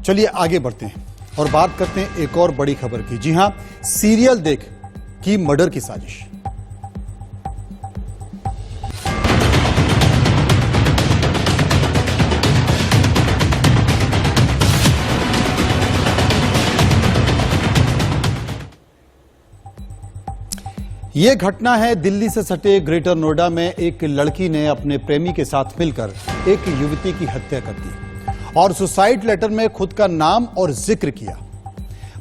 चलिए आगे बढ़ते हैं और बात करते हैं एक और बड़ी खबर की। जी हां, सीरियल देख की मर्डर की साजिश। यह घटना है दिल्ली से सटे ग्रेटर नोएडा में। एक लड़की ने अपने प्रेमी के साथ मिलकर एक युवती की हत्या कर दी और सुसाइड लेटर में खुद का नाम और जिक्र किया।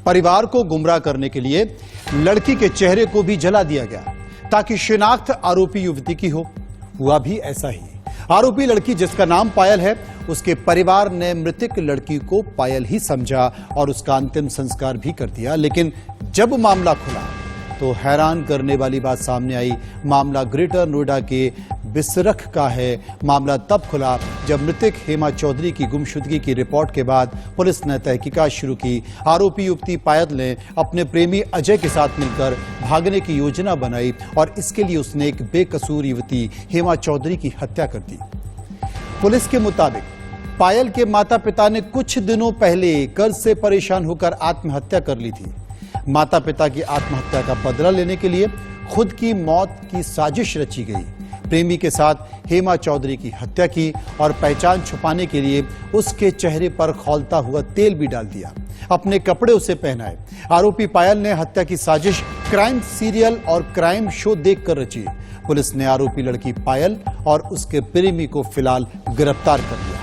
परिवार को गुमराह करने के लिए लड़की के चेहरे को भी जला दिया गया ताकि शिनाख्त आरोपी युवती की हो। हुआ भी ऐसा ही। आरोपी लड़की जिसका नाम पायल है, उसके परिवार ने मृतक लड़की को पायल ही समझा और उसका अंतिम संस्कार भी कर दिया। लेकिन जब मामला खुला तो हैरान करने वाली बात सामने आई। मामला ग्रेटर नोएडा के बिसरख का है। मामला तब खुला जब मृतक हेमा चौधरी की गुमशुदगी की रिपोर्ट के बाद पुलिस ने तहकीकात शुरू की। आरोपी युवती पायल ने अपने प्रेमी अजय के साथ मिलकर भागने की योजना बनाई और इसके लिए उसने एक बेकसूर युवती हेमा चौधरी की हत्या कर दी। पुलिस के मुताबिक पायल के माता पिता ने कुछ दिनों पहले कर्ज से परेशान होकर आत्महत्या कर ली थी। माता पिता की आत्महत्या का बदला लेने के लिए खुद की मौत की साजिश रची गई। प्रेमी के साथ हेमा चौधरी की हत्या की और पहचान छुपाने के लिए उसके चेहरे पर खौलता हुआ तेल भी डाल दिया। अपने कपड़े उसे पहनाए। आरोपी पायल ने हत्या की साजिश क्राइम सीरियल और क्राइम शो देखकर रची। पुलिस ने आरोपी लड़की पायल और उसके प्रेमी को फिलहाल गिरफ्तार कर लिया।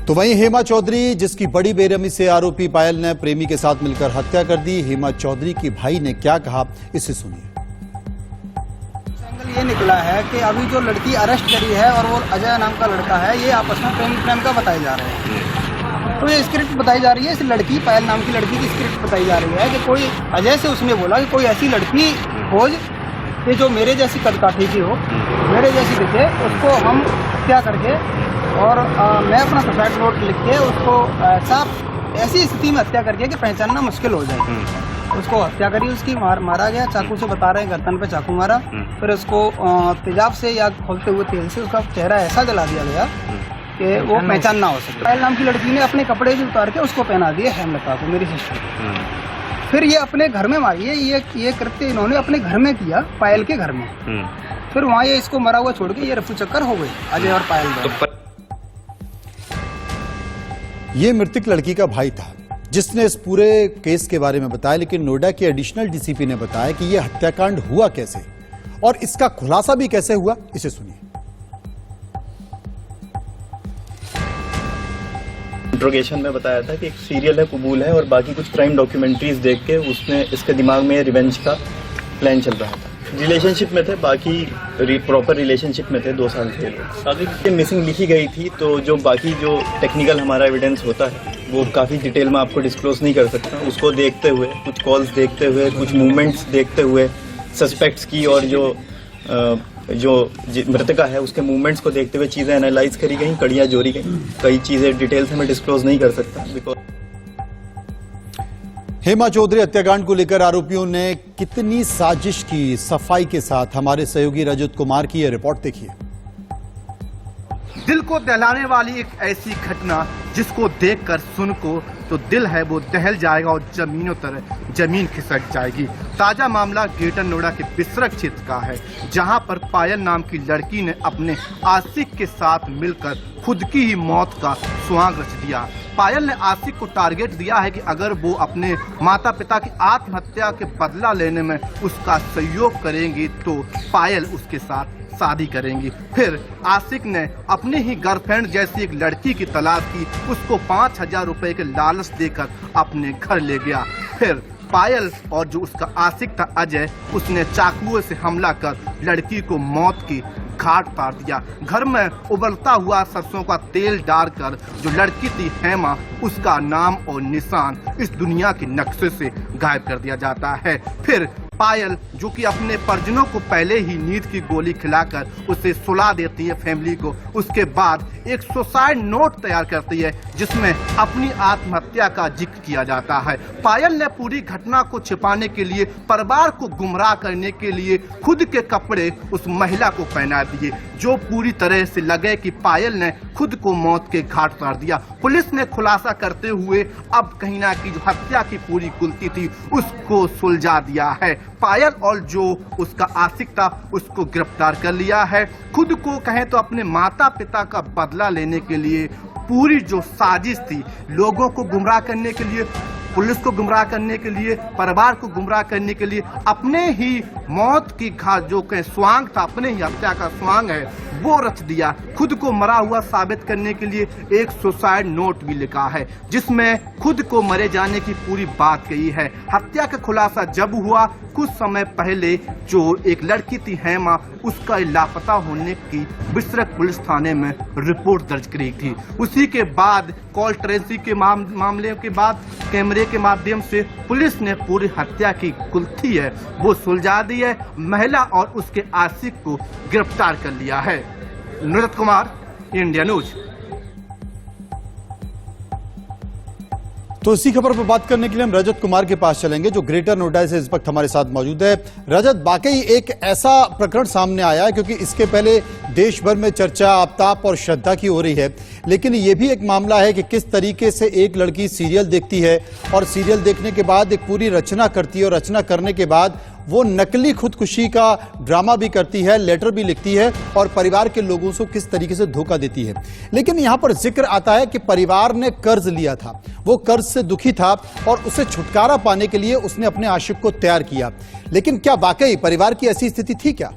तो वहीं हेमा चौधरी, जिसकी बड़ी बेरहमी से आरोपी पायल ने प्रेमी के साथ मिलकर हत्या कर दी। हेमा चौधरी के भाई ने क्या कहा, इसे सुनिए। ये निकला है कि अभी जो लड़की अरेस्ट करी है और वो अजय नाम का लड़का है, ये आपस में प्रेम का बताए जा रहे हैं। तो ये स्क्रिप्ट बताई जा रही है, इस लड़की पायल नाम की लड़की की स्क्रिप्ट बताई जा रही है कि कोई अजय से उसने बोला कि कोई ऐसी लड़की खोज कि जो मेरे जैसी कदकाठी की हो, मेरे जैसी दिखे, उसको हम हत्या करके और मैं अपना सुसाइड नोट लिख के उसको ऐसी स्थिति में हत्या करके कि पहचानना मुश्किल हो जाए। उसको हत्या करी, उसकी मारा गया चाकू से, बता रहे हैं गर्दन पे चाकू मारा। फिर उसको तेजाब से या खोलते हुए तेल से उसका चेहरा ऐसा जला दिया गया कि वो पहचान ना हो सके। पायल नाम की लड़की ने अपने कपड़े भी उतार के उसको पहना दिए हेमलता को, मेरी सिस्टर। फिर ये अपने घर में मारी है। ये कृत्य इन्होंने अपने घर में किया, पायल के घर में। फिर वहाँ ये इसको मरा हुआ छोड़ के ये रफू चक्कर हो गई अजय और पायल। ये मृतक लड़की का भाई था जिसने इस पूरे केस के बारे में बताया, लेकिन नोएडा के एडिशनल डीसीपी ने बताया कि यह हत्याकांड हुआ कैसे और इसका खुलासा भी कैसे हुआ, इसे सुनिए। इंट्रोगेशन में बताया था कि एक सीरियल है कबूल है और बाकी कुछ क्राइम डॉक्यूमेंट्रीज देख के उसने इसके दिमाग में रिवेंज का प्लान चल रहा था। रिलेशनशिप में थे, बाकी प्रॉपर रिलेशनशिप में थे, 2 साल थे लोग। अभी मिसिंग लिखी गई थी तो जो बाकी जो टेक्निकल हमारा एविडेंस होता है वो काफ़ी डिटेल में आपको डिस्क्लोज नहीं कर सकता। उसको देखते हुए, कुछ कॉल्स देखते हुए, कुछ मूवमेंट्स देखते हुए, सस्पेक्ट्स की और जो मृतका है उसके मूवमेंट्स को देखते हुए चीज़ें एनालाइज करी गई, कड़ियाँ जोड़ी गई। कई चीज़ें डिटेल्स में डिस्क्लोज नहीं कर सकता बिकॉज। हेमा चौधरी हत्याकांड को लेकर आरोपियों ने कितनी साजिश की, सफाई के साथ हमारे सहयोगी रजत कुमार की यह रिपोर्ट देखिए। दिल को दहलाने वाली एक ऐसी घटना जिसको देखकर सुन को तो दिल है वो दहल जाएगा और जमीनों तर जमीन खिसक जाएगी। ताजा मामला ग्रेटर नोएडा के बिसरख क्षेत्र का है, जहां पर पायल नाम की लड़की ने अपने आशिक के साथ मिलकर खुद की ही मौत का सुहाग रच दिया। पायल ने आशिक को टारगेट दिया है कि अगर वो अपने माता पिता की आत्महत्या के बदला लेने में उसका सहयोग करेंगी तो पायल उसके साथ शादी करेंगी। फिर आशिक ने अपनी ही गर्लफ्रेंड जैसी एक लड़की की तलाश की, उसको 5000 रुपए के लालच देकर अपने घर ले गया। फिर पायल और जो उसका आशिक था अजय, उसने चाकुओं से हमला कर लड़की को मौत की घाट उतार दिया। घर में उबलता हुआ सरसों का तेल डालकर जो लड़की थी हेमा, उसका नाम और निशान इस दुनिया के नक्शे से गायब कर दिया जाता है। फिर पायल जो कि अपने परिजनों को पहले ही नींद की गोली खिलाकर उसे सुला देती है फैमिली को, उसके बाद एक सुसाइड नोट तैयार करती है जिसमें अपनी आत्महत्या का जिक्र किया जाता है। पायल ने पूरी घटना को छिपाने के लिए, परिवार को गुमराह करने के लिए खुद के कपड़े उस महिला को पहना दिए, जो पूरी तरह से लगे कि पायल ने खुद को मौत के घाट उतार दिया। पुलिस ने खुलासा करते हुए अब कहीं ना कहीं जो हत्या की पूरी गुलती थी उसको सुलझा दिया है। पायल और जो उसका आशिक था उसको गिरफ्तार कर लिया है। खुद को कहें तो अपने माता पिता का बदला लेने के लिए पूरी जो साजिश थी, लोगों को गुमराह करने के लिए, पुलिस को गुमराह करने के लिए, परिवार को गुमराह करने के लिए, अपने ही मौत की घाट जो कहीं स्वांग था, अपने ही हत्या का स्वांग है वो रच दिया। खुद को मरा हुआ साबित करने के लिए एक सुसाइड नोट भी लिखा है जिसमें खुद को मरे जाने की पूरी बात कही है। हत्या का खुलासा जब हुआ, कुछ समय पहले जो एक लड़की थी हेमा, उसका लापता होने की बिसरख पुलिस थाने में रिपोर्ट दर्ज करी थी। उसी के बाद कॉल ट्रेसिंग के मामले के बाद कैमरे के माध्यम से पुलिस ने पूरी हत्या की गुत्थी है वो सुलझा दी है। महिला और उसके आशिक को गिरफ्तार कर लिया है। Nuzrat Kumar, India news. तो इसी खबर पर बात करने के लिए हम रजत कुमार के पास चलेंगे जो ग्रेटर नोएडा से इस वक्त हमारे साथ मौजूद है। रजत, वाकई एक ऐसा प्रकरण सामने आया है क्योंकि इसके पहले देश भर में चर्चा आपताप और श्रद्धा की हो रही है, लेकिन ये भी एक मामला है कि किस तरीके से एक लड़की सीरियल देखती है और सीरियल देखने के बाद एक पूरी रचना करती है और रचना करने के बाद वो नकली खुदकुशी का ड्रामा भी करती है, लेटर भी लिखती है और परिवार के लोगों को किस तरीके से धोखा देती है। लेकिन यहां पर जिक्र आता है कि परिवार ने कर्ज लिया था, वो कर्ज से दुखी था और उसे छुटकारा पाने के लिए उसने अपने आशिक को तैयार किया। लेकिन क्या वाकई परिवार की ऐसी स्थिति थी क्या?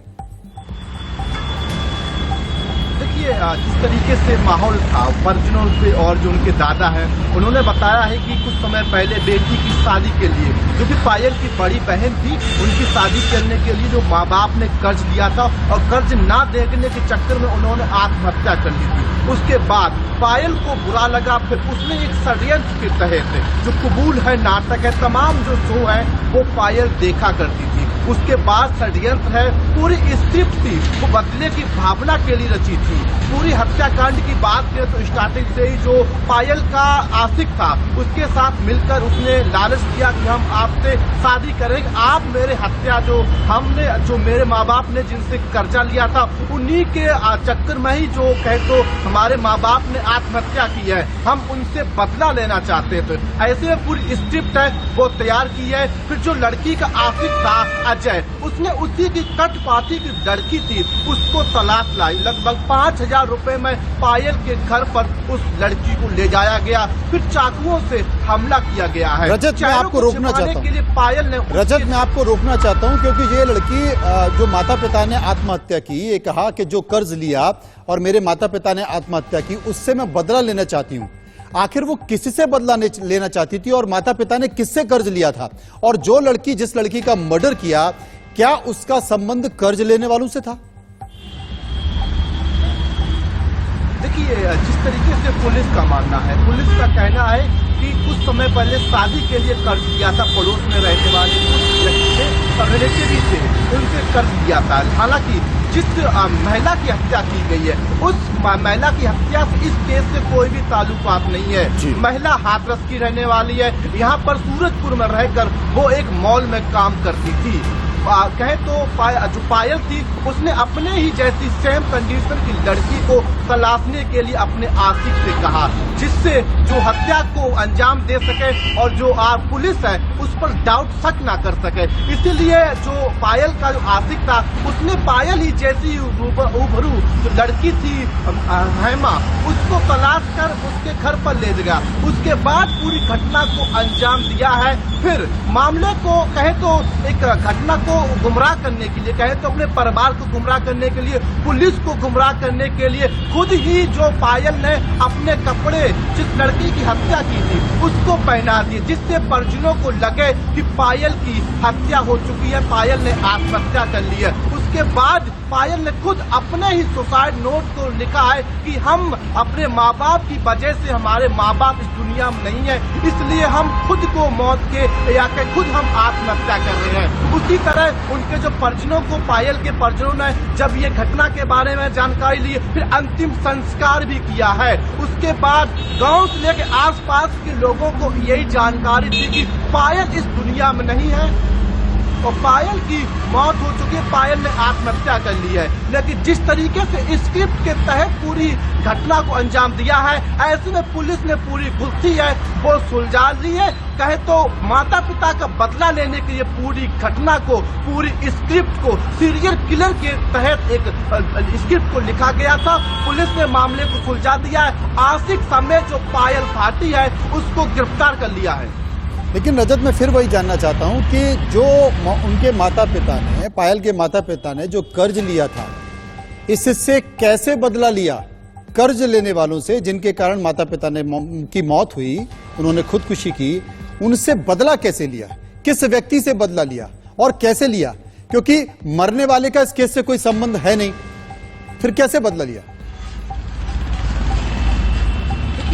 देखिए, जिस तरीके से माहौल था परिजनों से और जो उनके दादा हैं उन्होंने बताया है कि कुछ समय पहले बेटी की शादी के लिए, जो कि पायल की बड़ी बहन थी, उनकी शादी करने के लिए जो माँ बाप ने कर्ज लिया था और कर्ज ना देने के चक्कर में उन्होंने आत्महत्या कर ली थी। उसके बाद पायल को बुरा लगा, फिर उसने एक षड्यंत्र के तहत जो कबूल है नाटक है, तमाम जो शो है वो पायल देखा करती थी। उसके बाद षड्यंत्र है, पूरी स्क्रिप्ट थी वो बदले की भावना के लिए रची थी। पूरी हत्याकांड की बात करें तो स्टार्टिंग से ही जो पायल का आशिक था उसके साथ मिलकर उसने लालच दिया कि हम आपसे शादी करेंगे, आप मेरे हत्या जो मेरे माँ बाप ने जिनसे कर्जा लिया था उन्हीं के चक्कर में ही जो कहे तो हमारे माँ बाप ने आत्महत्या की है, हम उनसे बदला लेना चाहते थे। ऐसे में पूरी स्क्रिप्ट है वो तैयार की है। फिर जो लड़की का आशिक था अजय, उसने उसी की कट पार्टी की लड़की थी उसको तलाश लाई। लगभग 5,000 रुपए में पायल के घर पर उस लड़की को ले जाया गया, फिर चाकुओं से हमला किया गया है। रजत, मैं आपको रोकना चाहता हूँ। पायल ने रजत, मैं आपको रोकना चाहता हूँ क्योंकि ये लड़की जो माता पिता ने आत्महत्या की, ये कहा कि जो कर्ज लिया और मेरे माता पिता ने आत्महत्या की उससे मैं बदला लेना चाहती हूँ। आखिर वो किससे बदला लेना चाहती थी और माता पिता ने किससे कर्ज लिया था? और जो लड़की जिस लड़की का मर्डर किया, क्या उसका संबंध कर्ज लेने वालों से था? देखिए, जिस तरीके से पुलिस का मानना है, पुलिस का कहना है कि कुछ समय पहले शादी के लिए कर्ज लिया था, पड़ोस में रहने वाले रिलेटिव भी थे, उनसे कर्ज लिया था। हालांकि जिस महिला की हत्या की गई है उस महिला की हत्या से इस केस से कोई भी ताल्लुकात नहीं है। महिला हाथरस की रहने वाली है, यहाँ पर सूरजपुर में रहकर वो एक मॉल में काम करती थी। कहे तो जो पायल थी उसने अपने ही जैसी सेम कंडीशन की लड़की को तलाशने के लिए अपने आशिक से कहा, जिससे जो हत्या को अंजाम दे सके और जो पुलिस है उस पर डाउट शक ना कर सके। इसीलिए जो पायल का जो आशिक था उसने पायल ही जैसी उभरू जो लड़की थी हेमा, उसको तलाश कर उसके घर पर ले गया। उसके बाद पूरी घटना को अंजाम दिया है। फिर मामले को कहे तो एक घटना को गुमराह करने के लिए, कहे तो अपने परिवार को गुमराह करने के लिए, पुलिस को गुमराह करने के लिए खुद ही जो पायल ने अपने कपड़े जिस लड़की की हत्या की थी उसको पहना दिए, जिससे परिजनों को लगे कि पायल की हत्या हो चुकी है, पायल ने आत्महत्या कर ली है। उसके बाद पायल ने खुद अपने ही सुसाइड नोट को लिखा है कि हम अपने माँ बाप की वजह से, हमारे माँ बाप इस दुनिया में नहीं है, इसलिए हम खुद को मौत के या के खुद हम आत्महत्या कर रहे हैं। उसी तरह उनके जो परिजनों को, पायल के परिजनों ने जब ये घटना के बारे में जानकारी ली, फिर अंतिम संस्कार भी किया है। उसके बाद गांव से लेकर आसपास के लोगों को यही जानकारी थी कि पायल इस दुनिया में नहीं है और पायल की मौत हो चुकी है, पायल ने आत्महत्या कर ली है। लेकिन जिस तरीके से स्क्रिप्ट के तहत पूरी घटना को अंजाम दिया है, ऐसे में पुलिस ने पूरी गुत्थी है वो सुलझा ली है। कहे तो माता पिता का बदला लेने के लिए पूरी घटना को, पूरी स्क्रिप्ट को सीरियल किलर के तहत एक स्क्रिप्ट को लिखा गया था। पुलिस ने मामले को सुलझा दिया है। आशिक समेत जो पायल भाटी है उसको गिरफ्तार कर लिया है। लेकिन रजत, मैं फिर वही जानना चाहता हूं कि जो उनके माता पिता ने, पायल के माता पिता ने जो कर्ज लिया था, इससे कैसे बदला लिया? कर्ज लेने वालों से, जिनके कारण माता पिता ने की मौत हुई, उन्होंने खुदकुशी की, उनसे बदला कैसे लिया? किस व्यक्ति से बदला लिया और कैसे लिया? क्योंकि मरने वाले का इस केस से कोई संबंध है नहीं, फिर कैसे बदला लिया?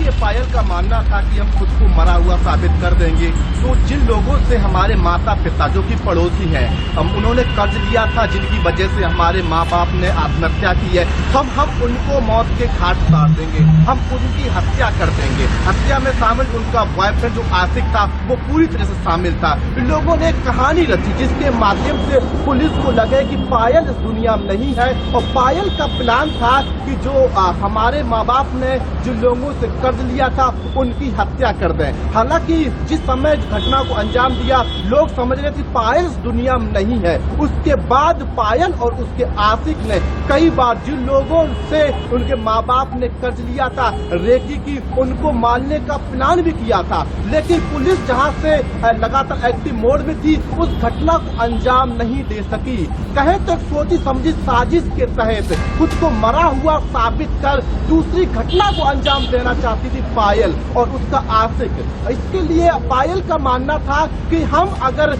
ये पायल का मानना था कि हम खुद को मरा हुआ साबित कर देंगे, तो जिन लोगों से हमारे माता पिता जो कि पड़ोसी हैं, हम उन्होंने कर्ज लिया था, जिनकी वजह से हमारे माँ बाप ने आत्महत्या की है, हम उनको मौत के घाट उतार देंगे, हम उनकी हत्या कर देंगे। हत्या में शामिल उनका बॉयफ्रेंड जो आशिक था वो पूरी तरह से शामिल था। लोगों ने एक कहानी रची जिसके माध्यम से पुलिस को लगे कि पायल इस दुनिया में नहीं है और पायल का प्लान था कि जो हमारे माँ बाप ने जिन लोगों से कर्ज लिया था उनकी हत्या कर दें। हालांकि जिस समय घटना को अंजाम दिया, लोग समझ रहे थे पायल इस दुनिया में नहीं है। उसके बाद पायल और उसके आशिक ने कई बार जिन लोगों से उनके माँ बाप ने कर्ज लिया था, रेकी की, उनको मारने का प्लान भी किया था। लेकिन पुलिस जहां से लगातार एक्टिव मोड में थी, उस घटना को अंजाम नहीं दे सकी। कहे तो सोची समझी साजिश के तहत खुद को मरा हुआ साबित कर दूसरी घटना को अंजाम देना चाहती थी पायल और उसका आशिक। इसके लिए पायल का मानना था कि हम अगर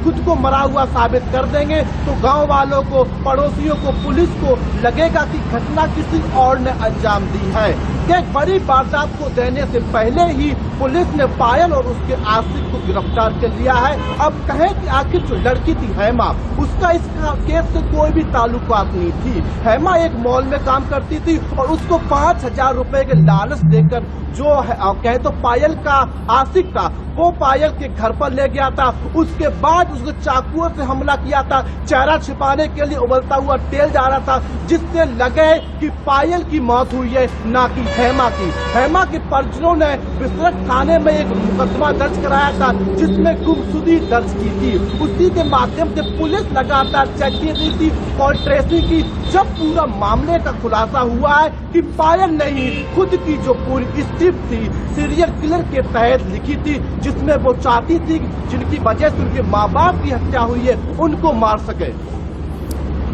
खुद को मरा हुआ साबित कर देंगे तो गांव वालों को, पड़ोसियों को, पुलिस को लगेगा कि घटना किसी और ने अंजाम दी है। एक बड़ी वारदात को देने से पहले ही पुलिस ने पायल और उसके आशिक को गिरफ्तार कर लिया है। अब कहें कि आखिर जो लड़की थी हेमा, उसका इस केस से कोई भी ताल्लुकात नहीं थी। हेमा एक मॉल में काम करती थी और उसको 5,000 रुपए के लालच देकर जो कहे तो पायल का आशिक था वो पायल के घर पर ले गया था। उसके बाद उसको चाकुओं से हमला किया था। चेहरा छिपाने के लिए उबलता हुआ तेल जा रहा था, जिससे लगे कि पायल की मौत हुई है, ना कि हेमा की। हेमा के परिजनों ने बिसरख थाने में एक मुकदमा दर्ज कराया था जिसमें गुमशुदगी दर्ज की थी। उसी के माध्यम से पुलिस लगातार चेक की रही थी और ट्रेसिंग की। जब पूरा मामले का खुलासा हुआ है कि पायल ने ही खुद की जो पूरी स्क्रिप्ट थी सीरियल किलर के तहत लिखी थी, जिसमें वो चाहती थी जिनकी वजह से उनके माँ बाप की हत्या हुई है उनको मार सके।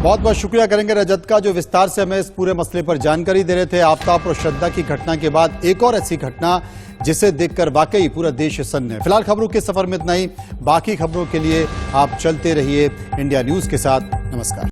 बहुत बहुत शुक्रिया करेंगे रजत का, जो विस्तार से हमें इस पूरे मसले पर जानकारी दे रहे थे। आफ्ताब और श्रद्धा की घटना के बाद एक और ऐसी घटना जिसे देखकर वाकई पूरा देश सन्न है। फिलहाल खबरों के सफर में इतना ही। बाकी खबरों के लिए आप चलते रहिए इंडिया न्यूज के साथ। नमस्कार।